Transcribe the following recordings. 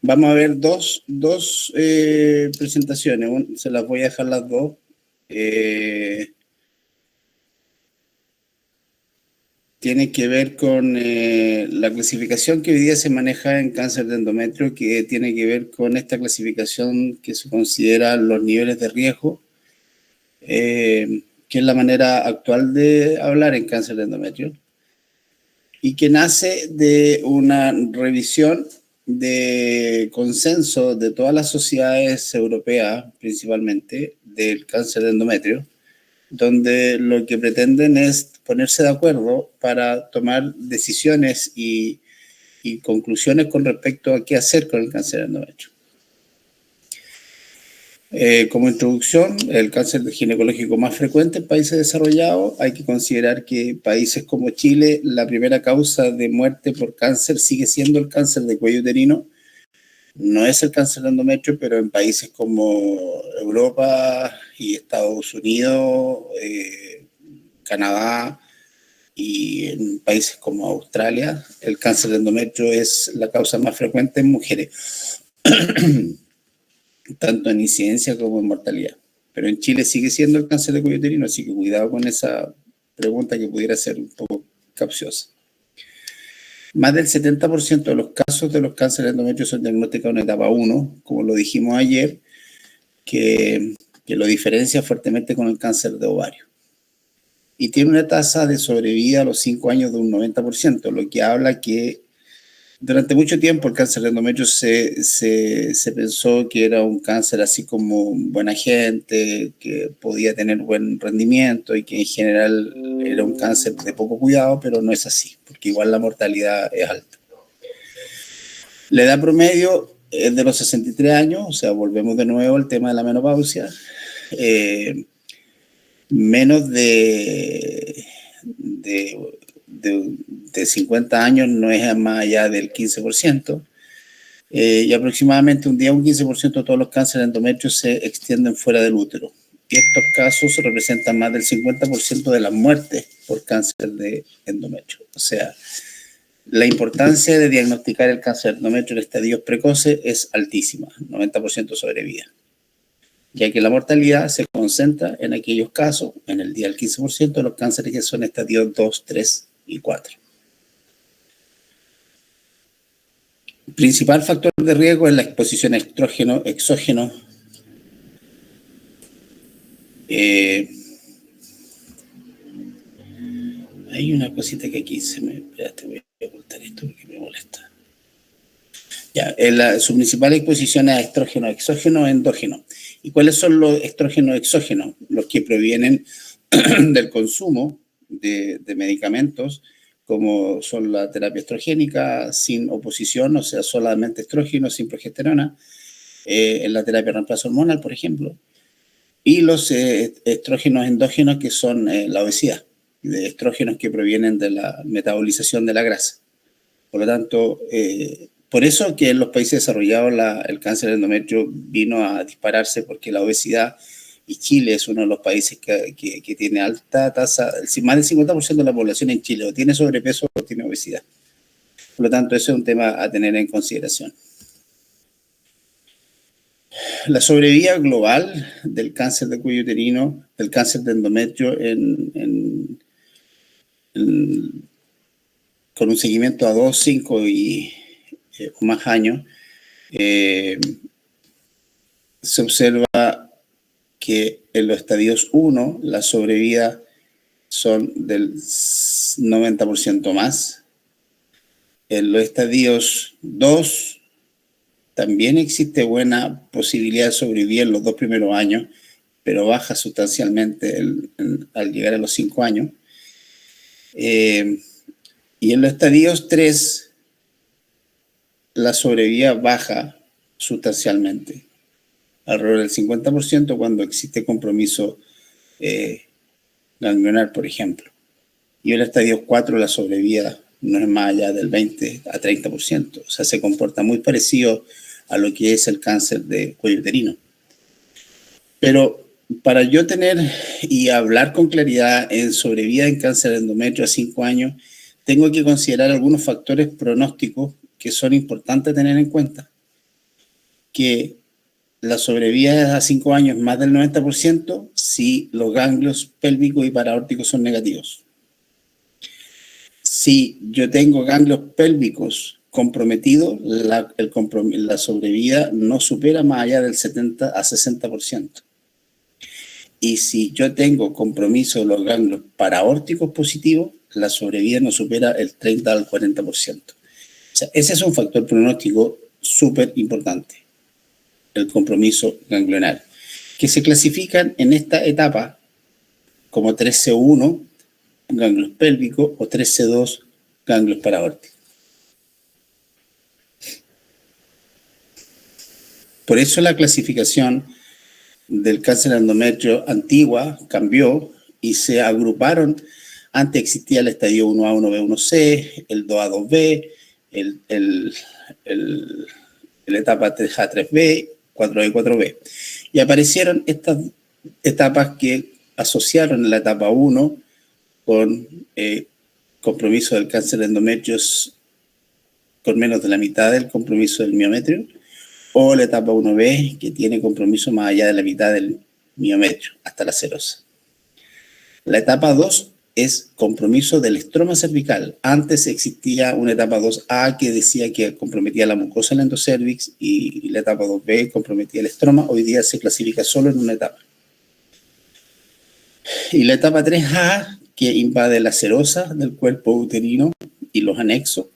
vamos a ver dos presentaciones, se las voy a dejar las dos. Tiene que ver con la clasificación que hoy día se maneja en cáncer de endometrio, que tiene que ver con esta clasificación que se considera los niveles de riesgo, que es la manera actual de hablar en cáncer de endometrio, y que nace de una revisión de consenso de todas las sociedades europeas, principalmente, del cáncer de endometrio, donde lo que pretenden es ponerse de acuerdo para tomar decisiones y conclusiones con respecto a qué hacer con el cáncer de endometrio. Como introducción, el cáncer ginecológico más frecuente en países desarrollados, hay que considerar que países como Chile, la primera causa de muerte por cáncer sigue siendo el cáncer de cuello uterino. No es el cáncer de endometrio, pero en países como Europa y Estados Unidos, Canadá y en países como Australia, el cáncer de endometrio es la causa más frecuente en mujeres, tanto en incidencia como en mortalidad. Pero en Chile sigue siendo el cáncer de cuello uterino, así que cuidado con esa pregunta que pudiera ser un poco capciosa. Más del 70% de los casos de los cánceres de endometrio son diagnosticados en etapa 1, como lo dijimos ayer, que lo diferencia fuertemente con el cáncer de ovario. Y tiene una tasa de sobrevida a los 5 años de un 90%, lo que habla que durante mucho tiempo el cáncer de endometrio se pensó que era un cáncer así como buena gente, que podía tener buen rendimiento y que en general era un cáncer de poco cuidado, pero no es así, porque igual la mortalidad es alta. La edad promedio es de los 63 años, o sea, volvemos de nuevo al tema de la menopausia. Menos de 50 años no es más allá del 15%, y aproximadamente un 15% de todos los cánceres de endometrio se extienden fuera del útero. Y estos casos representan más del 50% de las muertes por cáncer de endometrio. O sea, la importancia de diagnosticar el cáncer de endometrio en estadios precoces es altísima, 90% sobrevida, ya que la mortalidad se concentra en aquellos casos, en el día del 15% de los cánceres que son estadios 2, 3 y 4. El principal factor de riesgo es la exposición a estrógeno exógeno. Hay una cosita que aquí se me... Espérate, voy a ocultar esto porque me molesta. Ya, su principal exposición es a estrógeno exógeno o endógeno. ¿Y cuáles son los estrógenos exógenos? Los que provienen del consumo de medicamentos, como son la terapia estrogénica sin oposición, o sea, solamente estrógeno, sin progesterona, en la terapia de reemplazo hormonal, por ejemplo, y los estrógenos endógenos, que son la obesidad, de estrógenos que provienen de la metabolización de la grasa. Por lo tanto, por eso que en los países desarrollados el cáncer de endometrio vino a dispararse, porque la obesidad, y Chile es uno de los países que tiene alta tasa, más del 50% de la población en Chile o tiene sobrepeso o tiene obesidad. Por lo tanto, eso es un tema a tener en consideración. La sobrevida global del cáncer de cuello uterino, del cáncer de endometrio con un seguimiento a 2, 5 o más años, se observa que en los estadios 1 la sobrevida son del 90% más. En los estadios 2 también existe buena posibilidad de sobrevivir en los 2 primeros años, pero baja sustancialmente al llegar a los 5 años. Y en los estadios 3 la sobrevida baja sustancialmente, alrededor del 50% cuando existe compromiso ganglionar, por ejemplo. Y en el estadio 4 la sobrevida no es más allá del 20 a 30%. O sea, se comporta muy parecido a lo que es el cáncer de cuello uterino. Pero para yo tener y hablar con claridad en sobrevida en cáncer de endometrio a 5 años, tengo que considerar algunos factores pronósticos que son importantes tener en cuenta. que la sobrevida a 5 años es más del 90% si los ganglios pélvicos y paraórticos son negativos. Si yo tengo ganglios pélvicos comprometidos, la sobrevida no supera más allá del 70 a 60%. Y si yo tengo compromiso de los ganglios paraórticos positivos, la sobrevida no supera el 30 al 40%. O sea, ese es un factor pronóstico súper importante, el compromiso ganglionar, que se clasifican en esta etapa como 3C1, ganglios pélvicos, o 3C2, ganglios paraórticos. Por eso la clasificación del cáncer de endometrio antigua cambió y se agruparon. Antes existía el estadio 1A, 1B, 1C, el 2A, 2B, la etapa 3A, 3B, 4A y 4B. Y aparecieron estas etapas que asociaron la etapa 1 con compromiso del cáncer de endometrio con menos de la mitad del compromiso del miometrio, o la etapa 1B, que tiene compromiso más allá de la mitad del miometrio, hasta la serosa. La etapa 2 es compromiso del estroma cervical. Antes existía una etapa 2A que decía que comprometía la mucosa del endocervix, y la etapa 2B comprometía el estroma. Hoy día se clasifica solo en una etapa. Y la etapa 3A, que invade la serosa del cuerpo uterino y los anexos.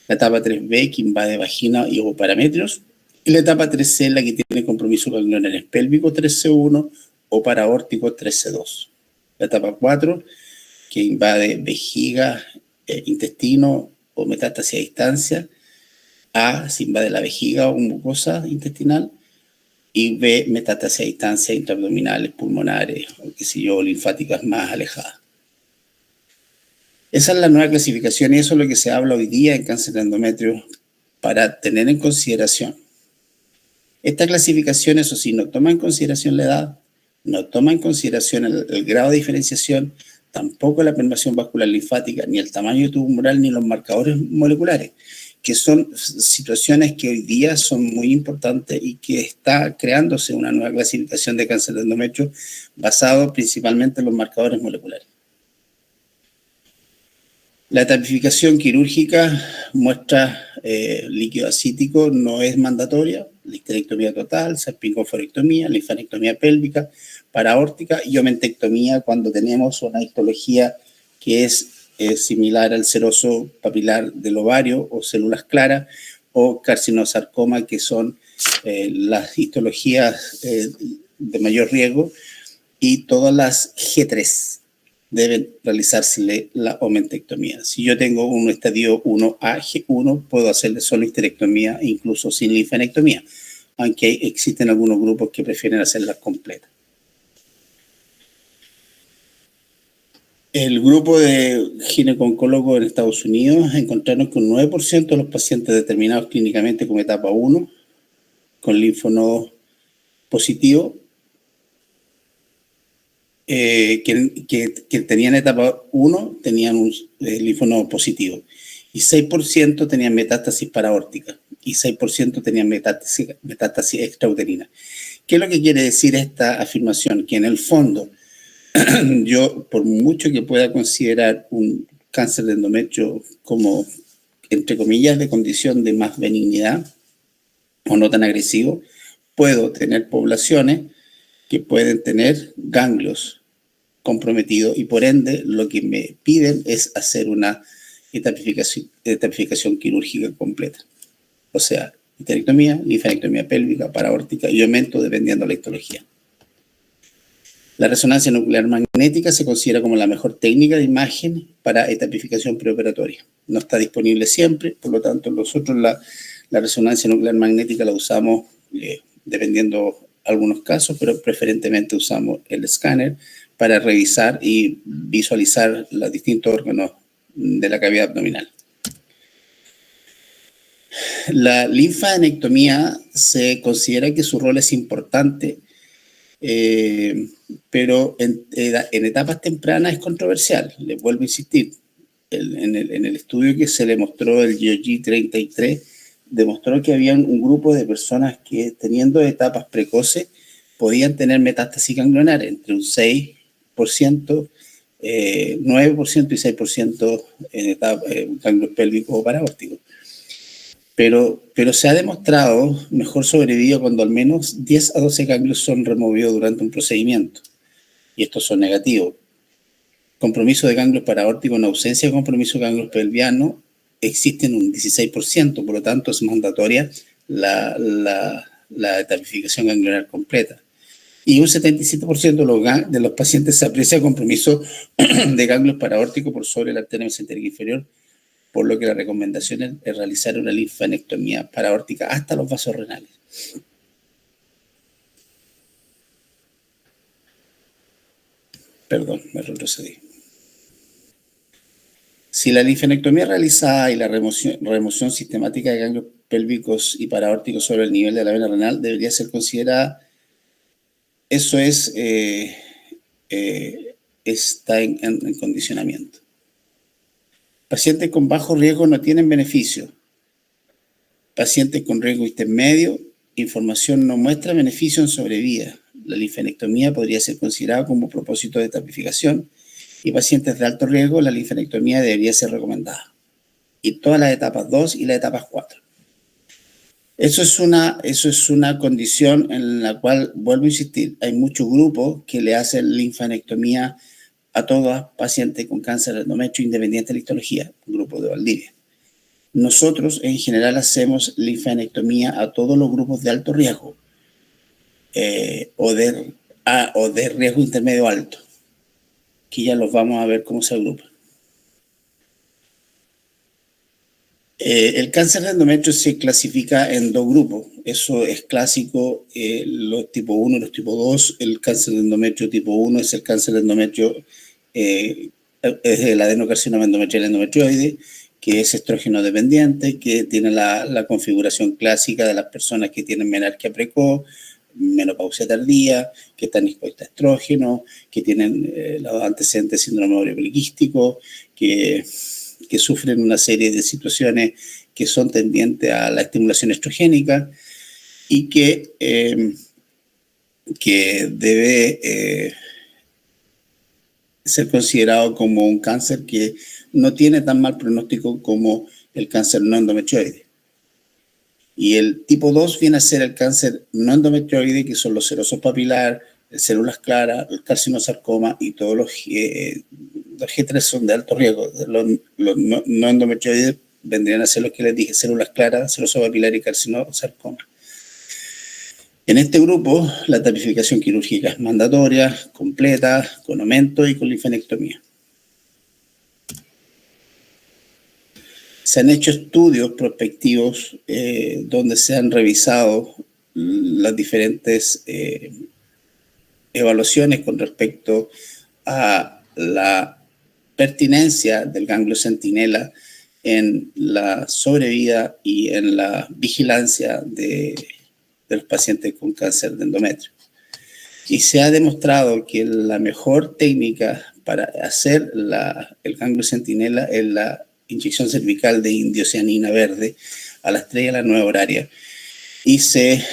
La etapa 3B, que invade vagina y ovoparamétrios. Y la etapa 3C, la que tiene compromiso ganglionares pélvico, 3C1, o paraórtico, 3C2. La etapa 4, que invade vejiga, intestino o metástasis a distancia. A, se invade la vejiga o mucosa intestinal. Y B, metástasis a distancia, intraabdominales, pulmonares, o qué sé yo, linfáticas más alejadas. Esa es la nueva clasificación y eso es lo que se habla hoy día en cáncer de endometrio para tener en consideración. Esta clasificación, eso sí, no toma en consideración la edad, no toma en consideración el grado de diferenciación, tampoco la permeación vascular linfática, ni el tamaño tumoral, ni los marcadores moleculares, que son situaciones que hoy día son muy importantes y que está creándose una nueva clasificación de cáncer de endometrio basado principalmente en los marcadores moleculares. La tapificación quirúrgica muestra líquido ascítico, no es mandatoria, la histerectomía total, salpingoforectomía, linfanectomía pélvica, paraórtica y omentectomía cuando tenemos una histología que es similar al seroso papilar del ovario o células claras, o carcinosarcoma, que son las histologías de mayor riesgo, y todas las G3 deben realizársele la omentectomía. Si yo tengo un estadio 1A, G1, puedo hacerle solo histerectomía, incluso sin linfanectomía, aunque existen algunos grupos que prefieren hacerlas completas. El grupo de gineco-oncólogos en Estados Unidos encontraron que un 9% de los pacientes determinados clínicamente como etapa 1, con linfonodos positivos, que tenían etapa 1 tenían un linfonodo positivo, y 6% tenían metástasis paraórtica, y 6% tenían metástasis extrauterina. ¿Qué es lo que quiere decir esta afirmación? Que en el fondo, yo, por mucho que pueda considerar un cáncer de endometrio como, entre comillas, de condición de más benignidad o no tan agresivo, puedo tener poblaciones que pueden tener ganglios comprometidos y por ende lo que me piden es hacer una etapificación quirúrgica completa. O sea, histerectomía, linfanectomía pélvica, paraórtica y aumento dependiendo de la histología. La resonancia nuclear magnética se considera como la mejor técnica de imagen para etapificación preoperatoria. No está disponible siempre, por lo tanto nosotros la resonancia nuclear magnética la usamos dependiendo algunos casos, pero preferentemente usamos el escáner para revisar y visualizar los distintos órganos de la cavidad abdominal. La linfanectomía se considera que su rol es importante, pero en etapas tempranas es controversial. Les vuelvo a insistir, en el estudio que se le mostró, el GOG 33, demostró que había un grupo de personas que, teniendo etapas precoces, podían tener metástasis ganglionar entre un 6%, 9% y 6% en ganglios pélvicos o paraórticos. Pero se ha demostrado mejor sobrevida cuando al menos 10 a 12 ganglios son removidos durante un procedimiento. Y estos son negativos. Compromiso de ganglios paraórticos en ausencia de compromiso de ganglios pelvianos existe en un 16%, por lo tanto es mandatoria la etapificación ganglionar completa. Y un 77% de los pacientes se aprecia compromiso de ganglios paraórticos por sobre la arteria mesentérica inferior, por lo que la recomendación es realizar una linfanectomía paraórtica hasta los vasos renales. Perdón, me retrocedí. Si la linfanectomía realizada y la remoción sistemática de ganglios pélvicos y paraórticos sobre el nivel de la vena renal debería ser considerada, eso es, está en condicionamiento. Pacientes con bajo riesgo no tienen beneficio. Pacientes con riesgo intermedio, información no muestra beneficio en sobrevida. La linfanectomía podría ser considerada como propósito de etapificación y pacientes de alto riesgo, la linfanectomía debería ser recomendada. Y todas las etapas 2 y las etapas 4. Eso es una condición en la cual, vuelvo a insistir, hay muchos grupos que le hacen linfanectomía a todas pacientes con cáncer de endometrio independiente de la histología, grupo de Valdivia. Nosotros en general hacemos linfanectomía a todos los grupos de alto riesgo o de riesgo intermedio alto, que ya los vamos a ver cómo se agrupan. El cáncer de endometrio se clasifica en dos grupos. Eso es clásico, los tipo 1 y los tipo 2. El cáncer de endometrio tipo 1 es el cáncer de endometrio, es el adenocarcinoma endometrial endometrioide, que es estrógeno dependiente, que tiene la configuración clásica de las personas que tienen menarquia precoz, menopausia tardía, que están expuestas a estrógeno, que tienen los antecedentes de síndrome ovario poliquístico, que sufren una serie de situaciones que son tendientes a la estimulación estrogénica y que debe ser considerado como un cáncer que no tiene tan mal pronóstico como el cáncer no endometrioide. Y el tipo 2 viene a ser el cáncer no endometrioide, que son los serosos papilar, células claras, el carcinosarcoma y todos los G3 son de alto riesgo. Los no endometrioides vendrían a ser los que les dije, células claras, seroso papilar y carcinosarcoma. En este grupo, la etapificación quirúrgica es mandatoria, completa, con aumento y con linfanectomía. Se han hecho estudios prospectivos donde se han revisado las diferentes evaluaciones con respecto a la pertinencia del ganglio centinela en la sobrevida y en la vigilancia de los pacientes con cáncer de endometrio. Y se ha demostrado que la mejor técnica para hacer el ganglio centinela es la inyección cervical de indocianina verde a las 3 de la 9 horaria. Y se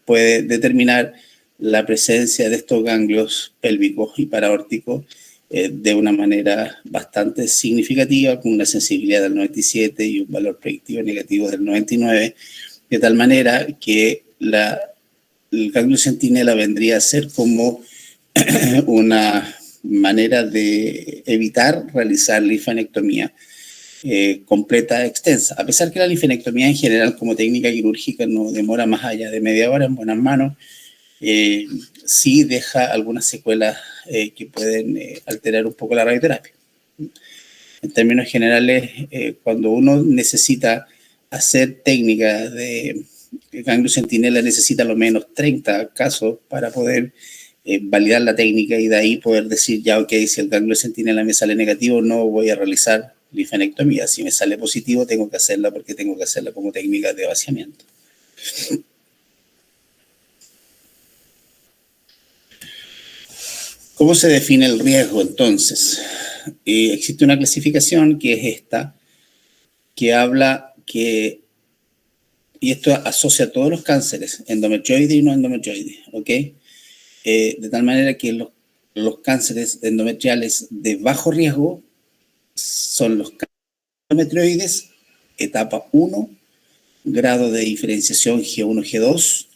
puede determinar la presencia de estos ganglios pélvicos y paraórticos de una manera bastante significativa, con una sensibilidad del 97 y un valor predictivo negativo del 99, de tal manera que el ganglio centinela vendría a ser como una manera de evitar realizar linfanectomía completa, extensa. A pesar que la linfanectomía en general como técnica quirúrgica no demora más allá de media hora en buenas manos, sí deja algunas secuelas que pueden alterar un poco la radioterapia. En términos generales, cuando uno necesita hacer técnica de ganglio centinela, necesita al menos 30 casos para poder validar la técnica y de ahí poder decir, ya, ok, si el ganglio centinela me sale negativo, no voy a realizar linfanectomía. Si me sale positivo, tengo que hacerla porque tengo que hacerla como técnica de vaciamiento. ¿Cómo se define el riesgo entonces? Existe una clasificación que es esta, que habla que y esto asocia a todos los cánceres, endometrioide y no endometrioide, ¿ok? De tal manera que los cánceres endometriales de bajo riesgo son los cánceres endometrioides, etapa 1, grado de diferenciación G1, G2,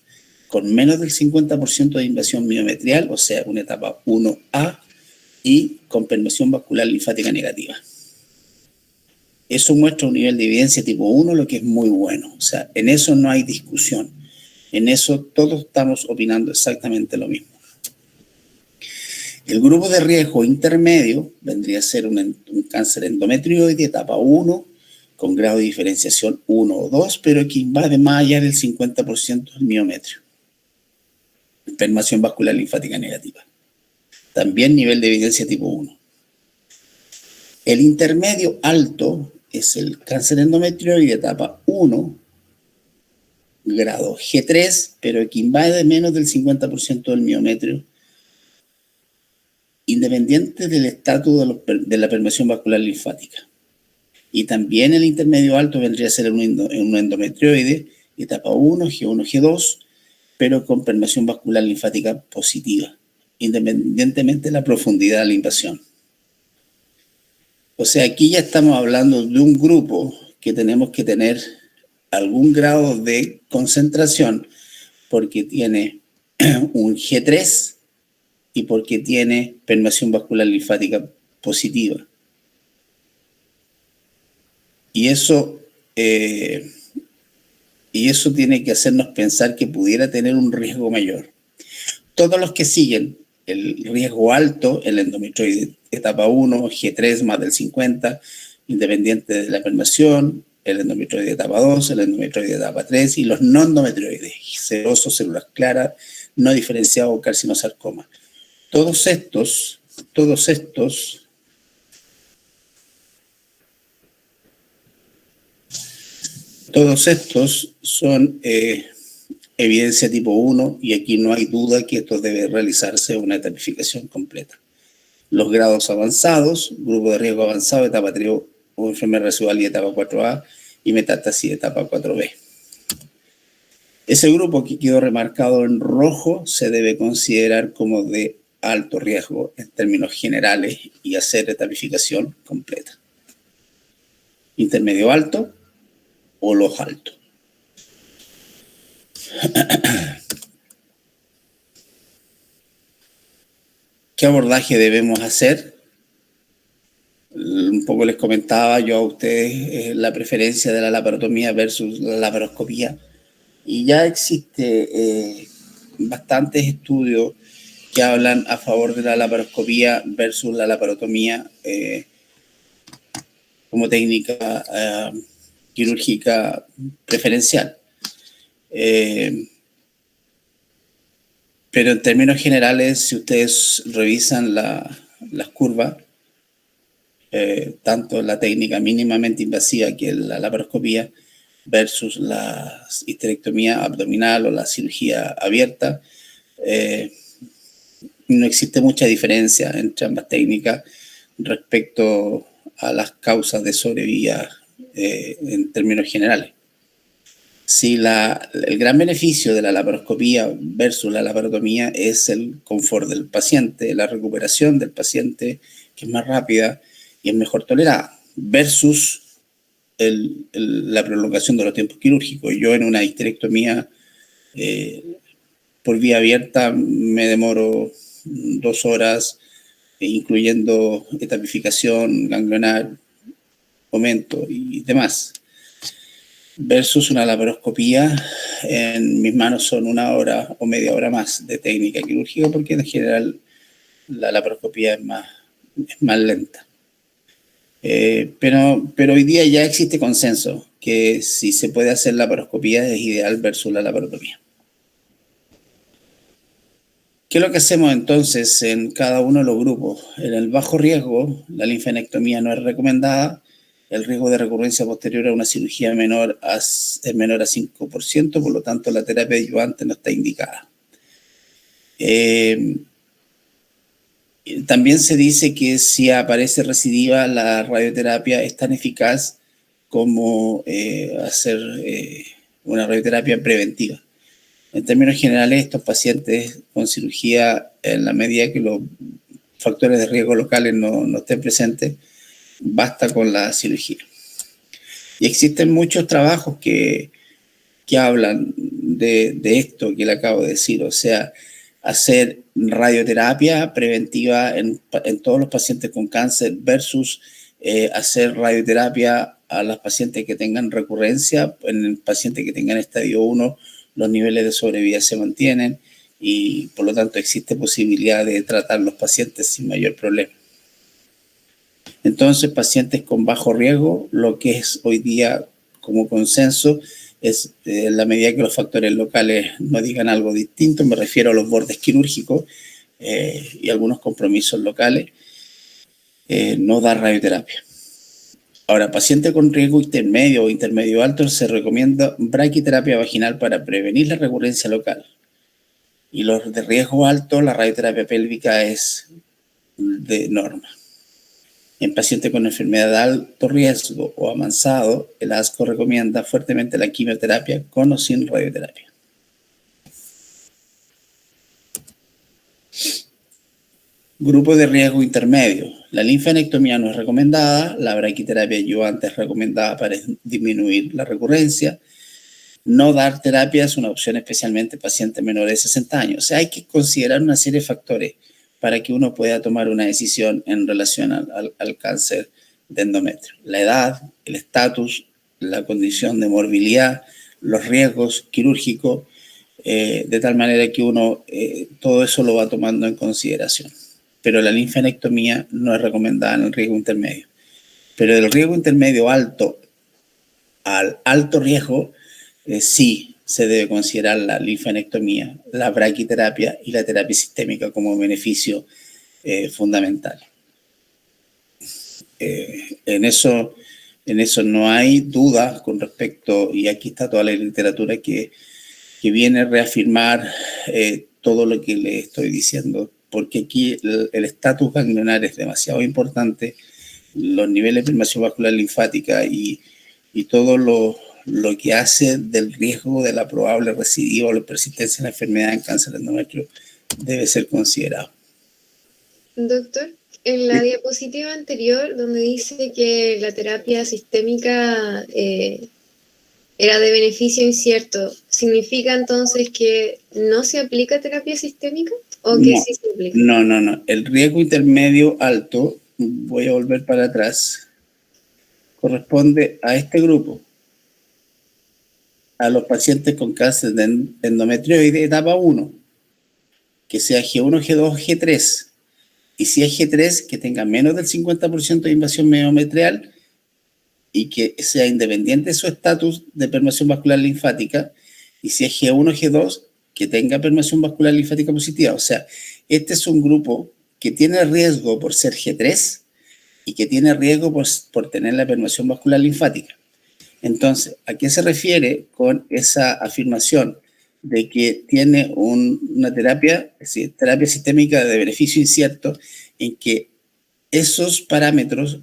con menos del 50% de invasión miometrial, o sea, una etapa 1A, y con permeación vascular linfática negativa. Eso muestra un nivel de evidencia tipo 1, lo que es muy bueno. O sea, en eso no hay discusión. En eso todos estamos opinando exactamente lo mismo. El grupo de riesgo intermedio vendría a ser un cáncer endometrioide, etapa 1, con grado de diferenciación 1 o 2, pero que invade más allá del 50% del miometrio. Permeación vascular linfática negativa. También nivel de evidencia tipo 1. El intermedio alto es el cáncer endometrioide, etapa 1, grado G3, pero que invade menos del 50% del miometrio, independiente del estatus de la permeación vascular linfática. Y también el intermedio alto vendría a ser un endometrioide, etapa 1, G1, G2, pero con permeación vascular linfática positiva, independientemente de la profundidad de la invasión. O sea, aquí ya estamos hablando de un grupo que tenemos que tener algún grado de concentración porque tiene un G3 y porque tiene permeación vascular linfática positiva. Y eso tiene que hacernos pensar que pudiera tener un riesgo mayor. Todos los que siguen el riesgo alto, el endometrioide etapa 1, G3 más del 50, independiente de la permeación, el endometrioide etapa 2, el endometrioide etapa 3 y los no endometrioides, serosos, células claras, no diferenciados o carcinosarcoma. Todos estos son evidencia tipo 1 y aquí no hay duda que esto debe realizarse una etapificación completa. Los grados avanzados, grupo de riesgo avanzado, etapa 3 o enfermedad residual y etapa 4A y metástasis etapa 4B. Ese grupo que quedó remarcado en rojo se debe considerar como de alto riesgo en términos generales y hacer etapificación completa. Intermedio alto o los altos. ¿Qué abordaje debemos hacer? Un poco les comentaba yo a ustedes la preferencia de la laparotomía versus la laparoscopía. Y ya existe bastantes estudios que hablan a favor de la laparoscopía versus la laparotomía como técnica quirúrgica preferencial. Pero en términos generales, si ustedes revisan las curvas, tanto la técnica mínimamente invasiva que es la laparoscopía versus la histerectomía abdominal o la cirugía abierta, no existe mucha diferencia entre ambas técnicas respecto a las causas de sobrevida en términos generales. Si el gran beneficio de la laparoscopía versus la laparotomía es el confort del paciente, la recuperación del paciente, que es más rápida y es mejor tolerada, versus la prolongación de los tiempos quirúrgicos. Yo en una histerectomía por vía abierta me demoro 2 horas, incluyendo etapificación, ganglionar, aumento y demás. Versus una laparoscopía, en mis manos son 1 hora o media hora más de técnica quirúrgica, porque en general la laparoscopía es más lenta. Pero hoy día ya existe consenso que si se puede hacer laparoscopía es ideal versus la laparotomía. ¿Qué es lo que hacemos entonces en cada uno de los grupos? En el bajo riesgo, la linfadenectomía no es recomendada. El riesgo de recurrencia posterior a una cirugía es menor a 5%, por lo tanto la terapia adyuvante no está indicada. También se dice que si aparece recidiva, la radioterapia es tan eficaz como hacer una radioterapia preventiva. En términos generales, estos pacientes con cirugía, en la medida que los factores de riesgo locales no estén presentes, basta con la cirugía. Y existen muchos trabajos que hablan de esto que le acabo de decir, o sea, hacer radioterapia preventiva en todos los pacientes con cáncer versus hacer radioterapia a los pacientes que tengan recurrencia. En el paciente que tengan estadio 1, los niveles de sobrevida se mantienen y por lo tanto existe posibilidad de tratar los pacientes sin mayor problema. Entonces, pacientes con bajo riesgo, lo que es hoy día como consenso es, en la medida que los factores locales no digan algo distinto, me refiero a los bordes quirúrgicos y algunos compromisos locales, no dar radioterapia. Ahora, paciente con riesgo intermedio o intermedio alto, se recomienda braquiterapia vaginal para prevenir la recurrencia local. Y los de riesgo alto, la radioterapia pélvica es de norma. En pacientes con enfermedad de alto riesgo o avanzado, el ASCO recomienda fuertemente la quimioterapia con o sin radioterapia. Grupo de riesgo intermedio. La linfanectomía no es recomendada, la braquiterapia ayudante es recomendada para disminuir la recurrencia. No dar terapia es una opción especialmente en pacientes menores de 60 años. O sea, hay que considerar una serie de factores para que uno pueda tomar una decisión en relación al cáncer de endometrio. La edad, el estatus, la condición de morbilidad, los riesgos quirúrgicos, de tal manera que uno todo eso lo va tomando en consideración. Pero la linfanectomía no es recomendada en el riesgo intermedio. Pero del riesgo intermedio alto al alto riesgo, sí se debe considerar la linfanectomía, la braquiterapia y la terapia sistémica como beneficio fundamental. En eso no hay duda con respecto, y aquí está toda la literatura que viene a reafirmar todo lo que le estoy diciendo, porque aquí el estatus ganglionar es demasiado importante, los niveles de permeación vascular linfática y todo lo que hace del riesgo de la probable recidiva o la persistencia de la enfermedad en cáncer de endometrio debe ser considerado. Doctor, en la diapositiva anterior, donde dice que la terapia sistémica era de beneficio incierto, ¿significa entonces que no se aplica terapia sistémica o que sí se aplica? No. El riesgo intermedio alto, voy a volver para atrás, corresponde a este grupo, a los pacientes con cáncer de endometrioide etapa 1, que sea G1, G2, G3. Y si es G3, que tenga menos del 50% de invasión mesometrial y que sea independiente de su estatus de permeación vascular linfática. Y si es G1, G2, que tenga permeación vascular linfática positiva. O sea, este es un grupo que tiene riesgo por ser G3 y que tiene riesgo por tener la permeación vascular linfática. Entonces, ¿a qué se refiere con esa afirmación de que tiene una terapia, es decir, terapia sistémica de beneficio incierto, en que esos parámetros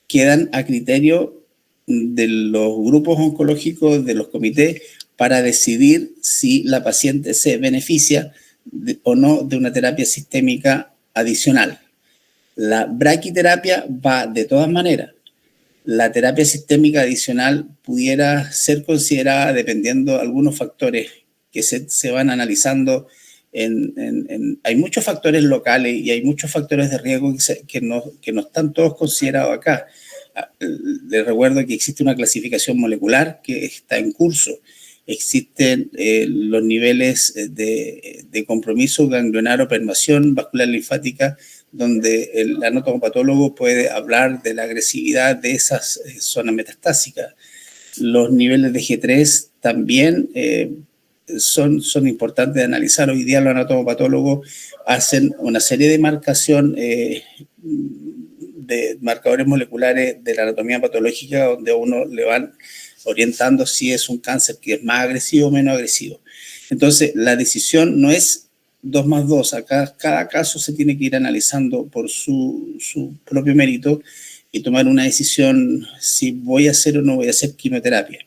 quedan a criterio de los grupos oncológicos, de los comités, para decidir si la paciente se beneficia o no de una terapia sistémica adicional? La braquiterapia va de todas maneras. La terapia sistémica adicional pudiera ser considerada dependiendo de algunos factores que se van analizando. Hay muchos factores locales y hay muchos factores de riesgo que no están todos considerados acá. Les recuerdo que existe una clasificación molecular que está en curso. Existen los niveles de compromiso ganglionar, permeación vascular linfática, donde el anatomopatólogo puede hablar de la agresividad de esas zonas metastásicas. Los niveles de G3 también son importantes de analizar. Hoy día los anatomopatólogos hacen una serie de marcación de marcadores moleculares de la anatomía patológica, donde a uno le van orientando si es un cáncer que es más agresivo o menos agresivo. Entonces, la decisión no es 2 más 2. Acá cada caso se tiene que ir analizando por su propio mérito y tomar una decisión si voy a hacer o no voy a hacer quimioterapia.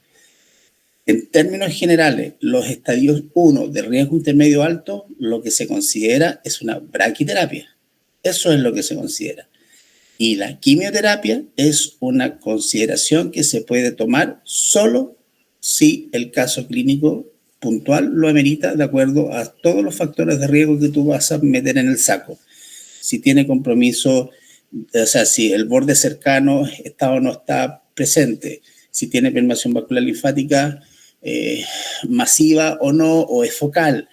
En términos generales, los estadios 1 de riesgo intermedio alto, lo que se considera es una braquiterapia. Eso es lo que se considera. Y la quimioterapia es una consideración que se puede tomar solo si el caso clínico puntual lo amerita de acuerdo a todos los factores de riesgo que tú vas a meter en el saco. Si tiene compromiso, o sea, si el borde cercano está o no está presente, si tiene permeación vascular linfática masiva o no, o es focal,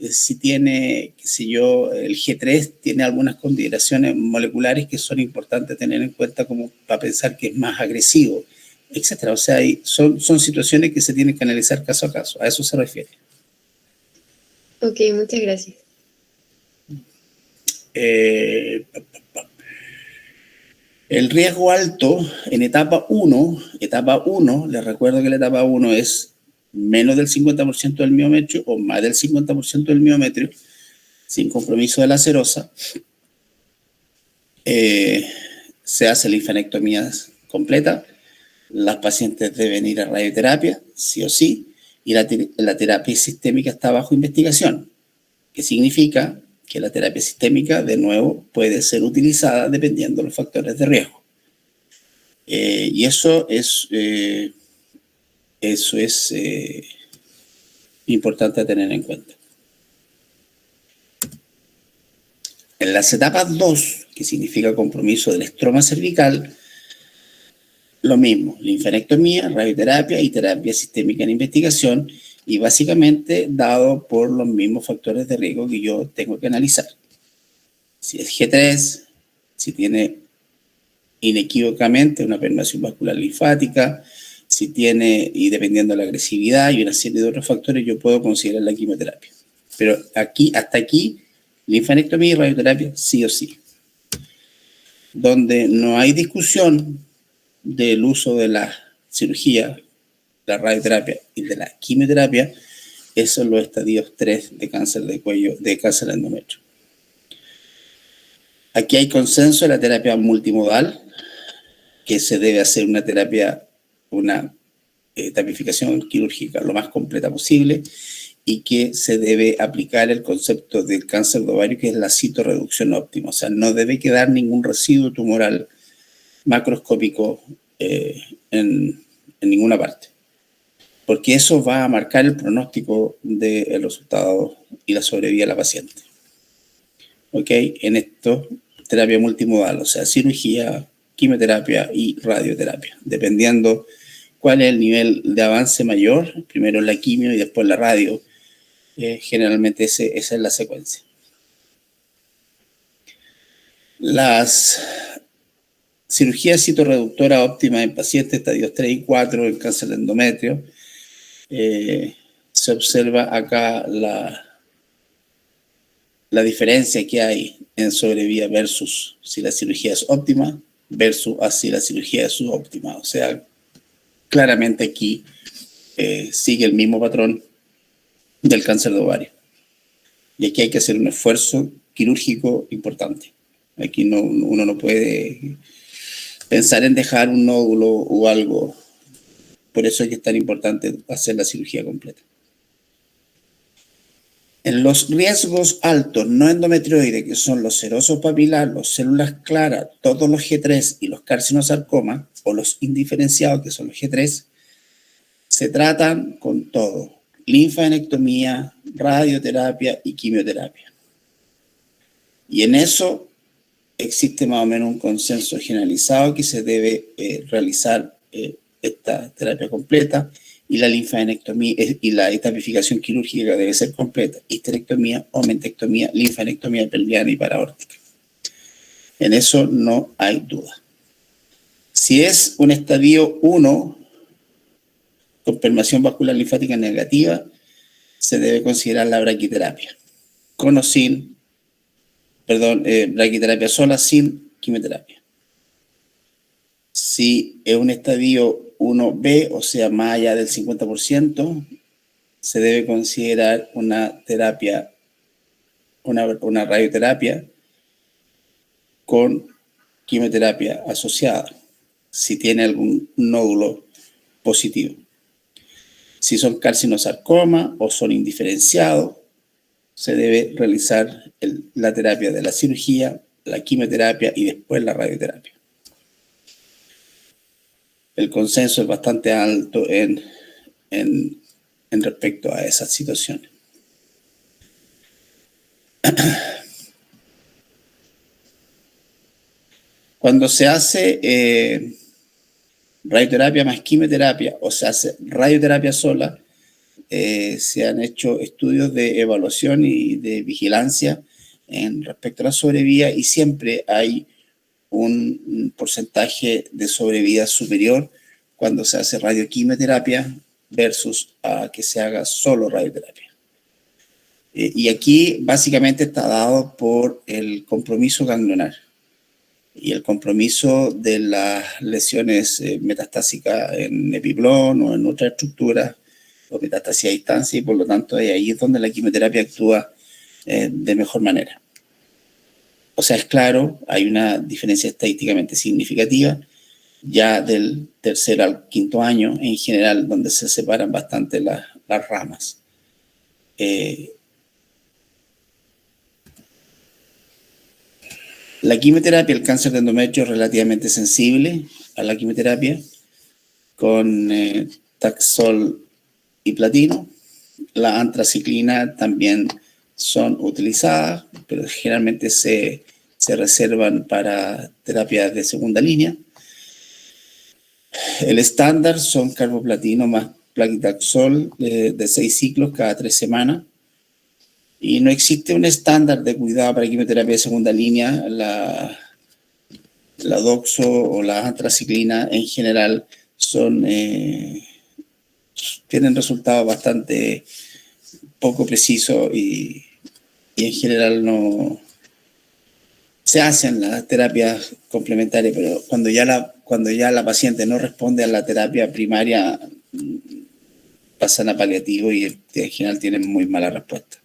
si tiene, qué sé yo, el G3 tiene algunas consideraciones moleculares que son importantes tener en cuenta como para pensar que es más agresivo, etcétera. O sea, son situaciones que se tienen que analizar caso a caso, a eso se refiere. Ok, muchas gracias. El riesgo alto en etapa 1, les recuerdo que la etapa 1 es menos del 50% del miometrio o más del 50% del miometrio, sin compromiso de la serosa, se hace linfanectomía completa, las pacientes deben ir a radioterapia, sí o sí, y la terapia sistémica está bajo investigación, que significa que la terapia sistémica, de nuevo, puede ser utilizada dependiendo de los factores de riesgo. Y eso es importante tener en cuenta. En las etapas 2, que significa compromiso del estroma cervical, lo mismo, linfanectomía, radioterapia y terapia sistémica en investigación, y básicamente dado por los mismos factores de riesgo que yo tengo que analizar. Si es G3, si tiene inequívocamente una permeación vascular linfática, si tiene, y dependiendo de la agresividad y una serie de otros factores, yo puedo considerar la quimioterapia. Pero hasta aquí, linfanectomía y radioterapia, sí o sí. Donde no hay discusión del uso de la cirugía, la radioterapia y de la quimioterapia, esos son los estadios 3 de cáncer de cuello, de cáncer de endometrio. Aquí hay consenso en la terapia multimodal, que se debe hacer una terapia, una tapificación quirúrgica lo más completa posible, y que se debe aplicar el concepto del cáncer de ovario, que es la citorreducción óptima. O sea, no debe quedar ningún residuo tumoral macroscópico en ninguna parte, porque eso va a marcar el pronóstico del resultado y la sobrevida de la paciente. ¿Ok? En esto, terapia multimodal, o sea, cirugía, quimioterapia y radioterapia, dependiendo cuál es el nivel de avance mayor, primero la quimio y después la radio. Generalmente esa es la secuencia. Las cirugías citorreductora óptima en pacientes estadios 3 y 4 en cáncer de endometrio, se observa acá la diferencia que hay en sobrevida versus si la cirugía es óptima versus si la cirugía es subóptima. O sea, claramente aquí sigue el mismo patrón del cáncer de ovario. Y aquí hay que hacer un esfuerzo quirúrgico importante. Aquí uno no puede pensar en dejar un nódulo o algo. Por eso es que es tan importante hacer la cirugía completa. En los riesgos altos no endometrioides, que son los serosos papilar, las células claras, todos los G3 y los carcinosarcomas, o los indiferenciados, que son los G3, se tratan con todo: linfanectomía, radioterapia y quimioterapia. Y en eso existe más o menos un consenso generalizado que se debe realizar esta terapia completa, y la linfanectomía y la etapificación quirúrgica debe ser completa: histerectomía, omentectomía, linfanectomía pelviana y paraórtica. En eso no hay duda. Si es un estadio 1 con permeación vascular linfática negativa, se debe considerar la braquiterapia, con o sin, braquiterapia sola, sin quimioterapia. Si es un estadio 1B, o sea, más allá del 50%, se debe considerar una terapia, una radioterapia con quimioterapia asociada, si tiene algún nódulo positivo. Si son carcinosarcoma o son indiferenciados, se debe realizar la terapia de la cirugía, la quimioterapia y después la radioterapia. El consenso es bastante alto en respecto a esas situaciones. Cuando se hace radioterapia más quimioterapia o se hace radioterapia sola, se han hecho estudios de evaluación y de vigilancia en respecto a la sobrevida y siempre hay un porcentaje de sobrevida superior cuando se hace radioquimioterapia versus a que se haga solo radioterapia. Y aquí básicamente está dado por el compromiso ganglionar y el compromiso de las lesiones metastásicas en epiplón o en otra estructura o metástasis a distancia, y por lo tanto ahí es donde la quimioterapia actúa de mejor manera. O sea, es claro, hay una diferencia estadísticamente significativa ya del tercer al quinto año en general, donde se separan bastante las ramas. La quimioterapia, el cáncer de endometrio es relativamente sensible a la quimioterapia con Taxol y platino. La antraciclina también son utilizadas, pero generalmente se reservan para terapias de segunda línea. El estándar son carboplatino más plaquitaxol de 6 ciclos cada 3 semanas. Y no existe un estándar de cuidado para quimioterapia de segunda línea. La doxo o la antraciclina en general tienen resultados bastante poco precisos y en general no se hacen las terapias complementarias, pero cuando ya la paciente no responde a la terapia primaria, pasan a paliativo y en general tienen muy mala respuesta.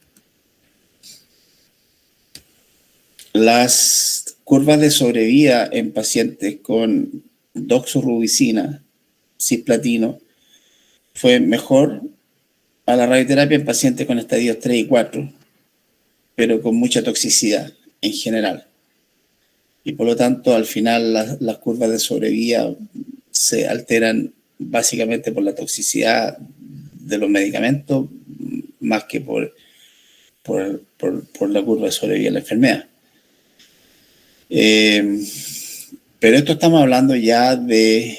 Las curvas de sobrevida en pacientes con doxorubicina, cisplatino, fue mejor a la radioterapia en pacientes con estadios 3 y 4, pero con mucha toxicidad en general. Y por lo tanto, al final, las curvas de sobrevida se alteran básicamente por la toxicidad de los medicamentos, más que por la curva de sobrevida de la enfermedad. Pero esto estamos hablando ya de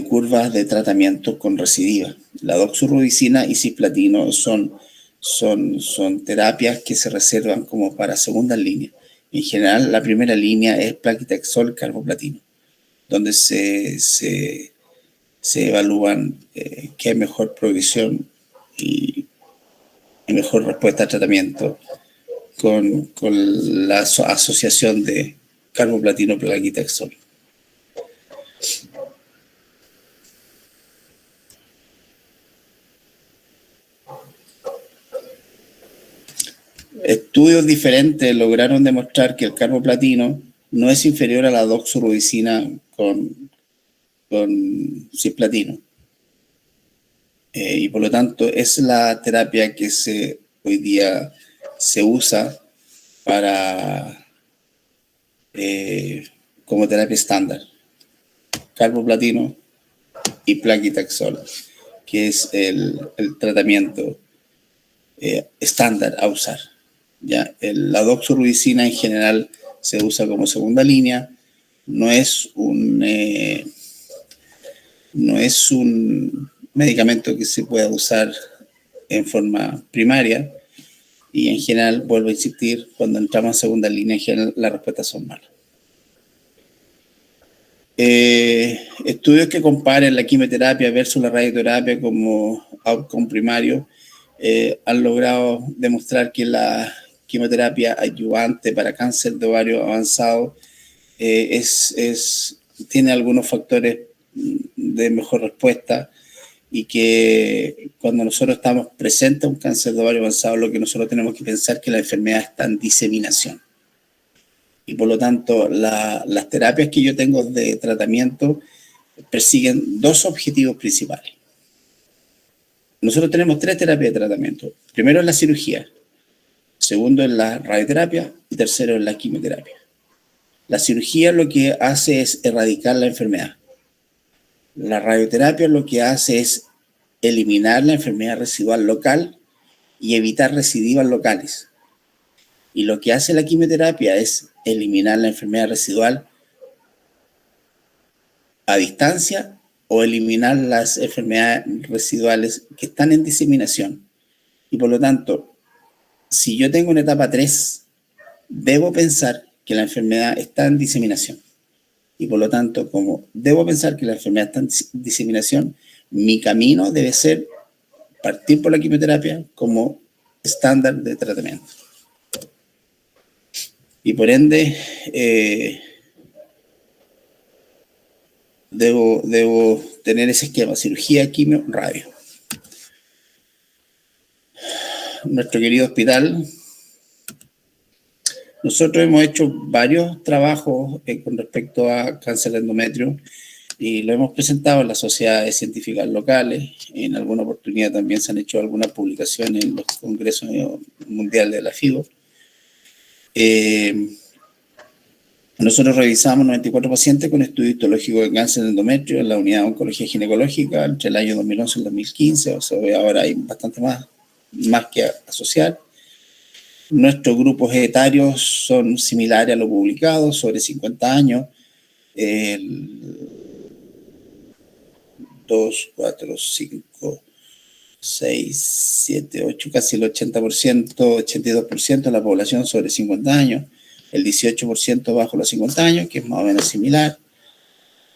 curvas de tratamiento con recidiva. La doxorubicina y cisplatino son terapias que se reservan como para segunda línea. En general, la primera línea es plaquitaxol carboplatino, donde se evalúan qué hay mejor progresión y mejor respuesta al tratamiento con la asociación de carboplatino-plaquitaxol. Estudios diferentes lograron demostrar que el carboplatino no es inferior a la doxorubicina con cisplatino. Y por lo tanto es la terapia que hoy día se usa como terapia estándar. Carboplatino y plaquitaxol, que es el tratamiento estándar a usar. ¿Ya? La doxorubicina en general se usa como segunda línea, no es un medicamento que se pueda usar en forma primaria y en general, vuelvo a insistir, cuando entramos en segunda línea, en general las respuestas son malas. Estudios que comparen la quimioterapia versus la radioterapia como outcome primario han logrado demostrar que la quimioterapia adyuvante para cáncer de ovario avanzado tiene algunos factores de mejor respuesta y que cuando nosotros estamos presentes a un cáncer de ovario avanzado, lo que nosotros tenemos que pensar es que la enfermedad está en diseminación. Y por lo tanto, las terapias que yo tengo de tratamiento persiguen dos objetivos principales. Nosotros tenemos 3 terapias de tratamiento. Primero es la cirugía, segundo es la radioterapia y tercero es la quimioterapia. La cirugía lo que hace es erradicar la enfermedad. La radioterapia lo que hace es eliminar la enfermedad residual local y evitar recidivas locales. Y lo que hace la quimioterapia es eliminar la enfermedad residual a distancia o eliminar las enfermedades residuales que están en diseminación. Y por lo tanto, si yo tengo una etapa 3, debo pensar que la enfermedad está en diseminación. Y por lo tanto, como debo pensar que la enfermedad está en diseminación, mi camino debe ser partir por la quimioterapia como estándar de tratamiento. Y por ende, debo tener ese esquema: cirugía, quimio, radio. Nuestro querido hospital, nosotros hemos hecho varios trabajos con respecto a cáncer de endometrio y lo hemos presentado en las sociedades científicas locales. En alguna oportunidad también se han hecho algunas publicaciones en los congresos mundiales de la FIBO. Nosotros revisamos 94 pacientes con estudio histológico de cáncer de endometrio en la unidad de oncología ginecológica entre el año 2011 y el 2015, o sea, ahora hay bastante más que asociar. Nuestros grupos etarios son similares a lo publicado, sobre 50 años. 2, 4, 5, 6, 7, 8, casi el 80%, 82% de la población sobre 50 años. El 18% bajo los 50 años, que es más o menos similar.